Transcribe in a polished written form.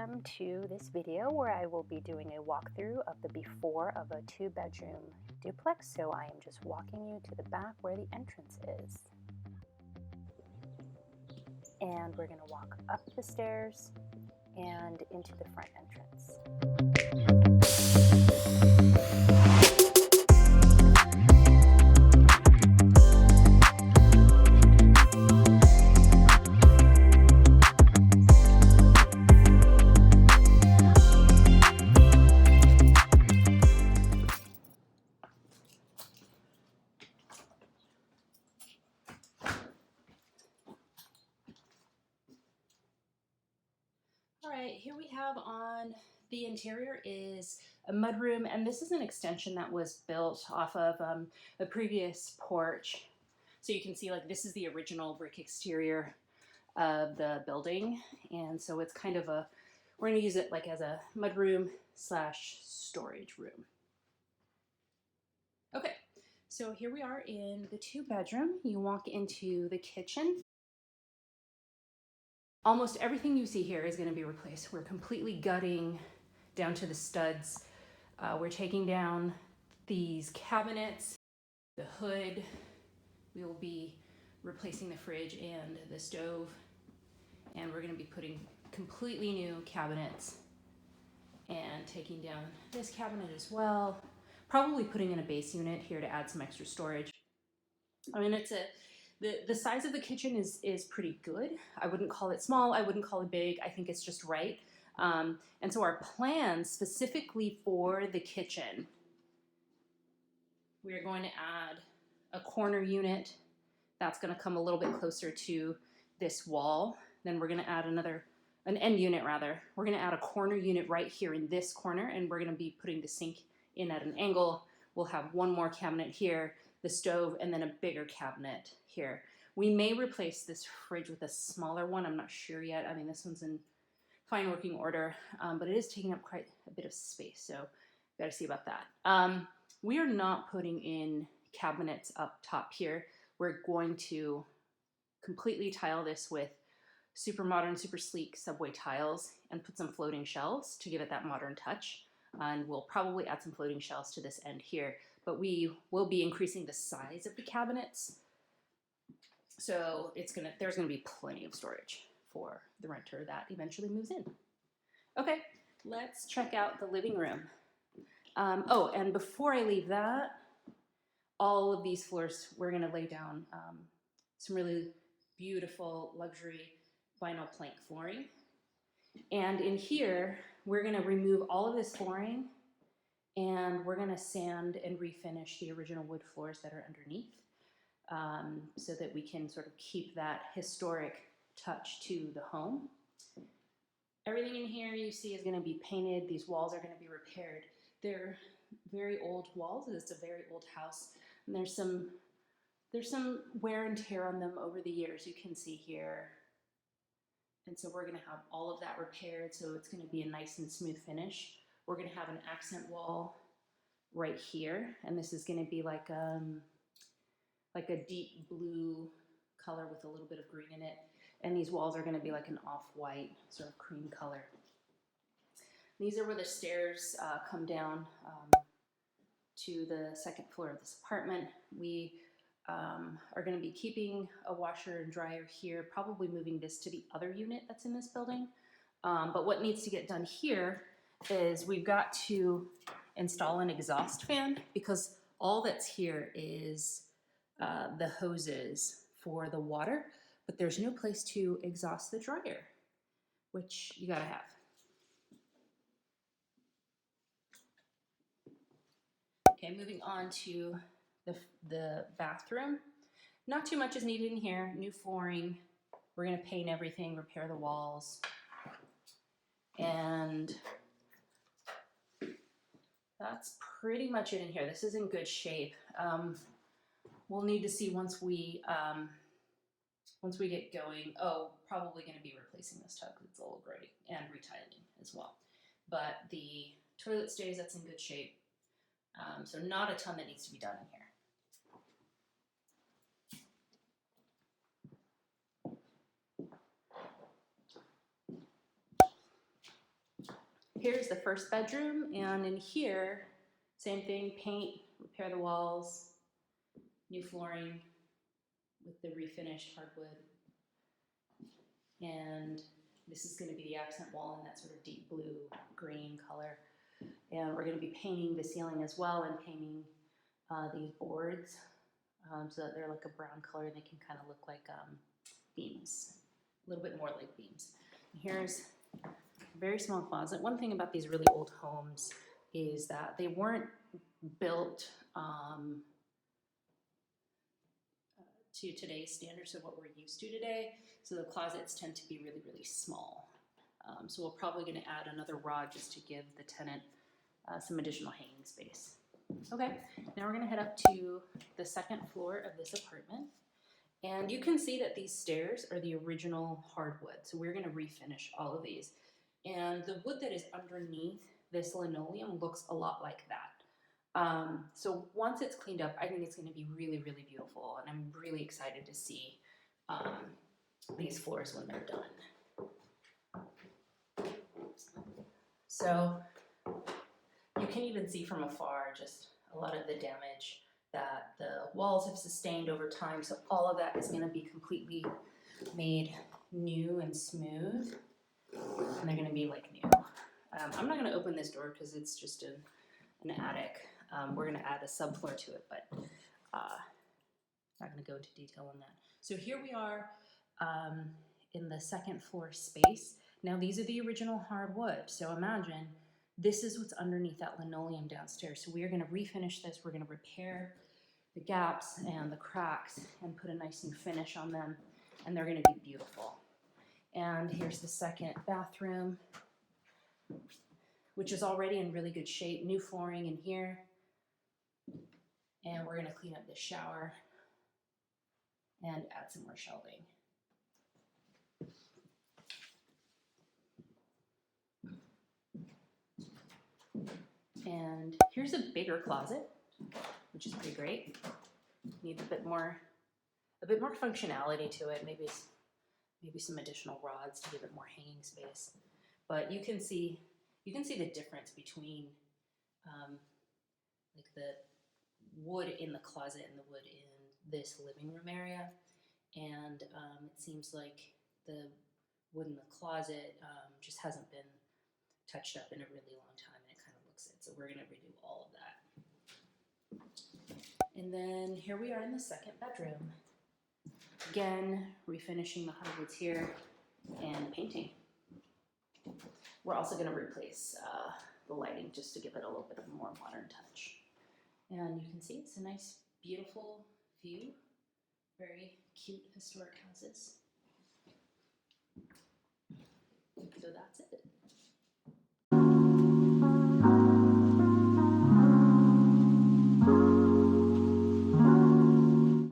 welcome to this video where I will be doing a walkthrough of the before of a 2-bedroom duplex. So I am just walking you to the back where the entrance is. And we're going to walk up the stairs and into the front entrance. Alright, here we have on the interior is a mudroom, and this is an extension that was built off of a previous porch. So you can see, like, this is the original brick exterior of the building, and so it's kind of a, we're going to use it like as a mudroom slash storage room. Okay, so here we are in the 2-bedroom. You walk into the kitchen. Almost everything you see here is going to be replaced. We're completely gutting down to the studs. We're taking down these cabinets, the hood. We will be replacing the fridge and the stove. And we're going to be putting completely new cabinets and taking down this cabinet as well. Probably putting in a base unit here to add some extra storage. I mean, the size of the kitchen is pretty good. I wouldn't call it small. I wouldn't call it big. I think it's just right. And so our plan specifically for the kitchen, we are going to add a corner unit that's going to come a little bit closer to this wall. Then we're going to add an end unit rather. We're going to add a corner unit right here in this corner, and we're going to be putting the sink in at an angle. We'll have one more cabinet here, the stove, and then a bigger cabinet here. We may replace this fridge with a smaller one. I'm not sure yet. I mean, this one's in fine working order, but it is taking up quite a bit of space, so got to see about that. We are not putting in cabinets up top here. We're going to completely tile this with super modern, super sleek subway tiles and put some floating shelves to give it that modern touch. And we'll probably add some floating shelves to this end here, but we will be increasing the size of the cabinets. So there's gonna be plenty of storage for the renter that eventually moves in. Okay, let's check out the living room. Oh, and before I leave that, all of these floors, we're gonna lay down some really beautiful luxury vinyl plank flooring. And in here, we're gonna remove all of this flooring and we're gonna sand and refinish the original wood floors that are underneath so that we can sort of keep that historic touch to the home. Everything in here you see is gonna be painted. These walls are gonna be repaired. They're very old walls. It's a very old house. And there's some wear and tear on them over the years, you can see here. And so we're gonna have all of that repaired, so it's gonna be a nice and smooth finish. We're gonna have an accent wall right here, and this is gonna be like a deep blue color with a little bit of green in it. And these walls are gonna be like an off-white sort of cream color. These are where the stairs come down to the second floor of this apartment. We are going to be keeping a washer and dryer here, probably moving this to the other unit that's in this building. But what needs to get done here is we've got to install an exhaust fan, because all that's here is the hoses for the water, but there's no place to exhaust the dryer, which you gotta have. Okay, moving on to the bathroom. Not too much is needed in here. New flooring. We're gonna paint everything, repair the walls. And that's pretty much it in here. This is in good shape. We'll need to see once we get going. Oh, probably gonna be replacing this tub because it's a little gray, and retiling as well. But the toilet stays, that's in good shape. So not a ton that needs to be done in here. here's the first bedroom, and in here, same thing, paint, repair the walls, new flooring with the refinished hardwood. And this is going to be the accent wall in that sort of deep blue green color. And we're going to be painting the ceiling as well, and painting these boards so that they're like a brown color and they can kind of look like beams, a little bit more like beams. And here's a very small closet. One thing about these really old homes is that they weren't built to today's standards of what we're used to today. So the closets tend to be really, really small. So we're probably going to add another rod just to give the tenant some additional hanging space. Okay, now we're going to head up to the second floor of this apartment. And you can see that these stairs are the original hardwood. So we're going to refinish all of these. And the wood that is underneath this linoleum looks a lot like that. So once it's cleaned up, I think it's going to be really, really beautiful. And I'm really excited to see these floors when they're done. So you can even see from afar just a lot of the damage that the walls have sustained over time. So all of that is going to be completely made new and smooth. And they're going to be like new. I'm not going to open this door because it's just an attic. We're going to add a subfloor to it, but not going to go into detail on that. So here we are in the second floor space. Now these are the original hardwood. So imagine this is what's underneath that linoleum downstairs. So we are going to refinish this. We're going to repair the gaps and the cracks and put a nice new finish on them. And they're going to be beautiful. And here's the second bathroom, which is already in really good shape. New flooring in here. And we're going to clean up the shower and add some more shelving. And here's a bigger closet, which is pretty great. Needs a bit more functionality to it. Maybe some additional rods to give it more hanging space. But you can see the difference between like the wood in the closet and the wood in this living room area. And it seems like the wood in the closet just hasn't been touched up in a really long time, and it kind of looks it. So we're going to redo all of that. And then here we are in the second bedroom. Again, refinishing the hardwoods here and painting. We're also going to replace the lighting just to give it a little bit of a more modern touch. And you can see it's a nice, beautiful view. Very cute historic houses. So that's it.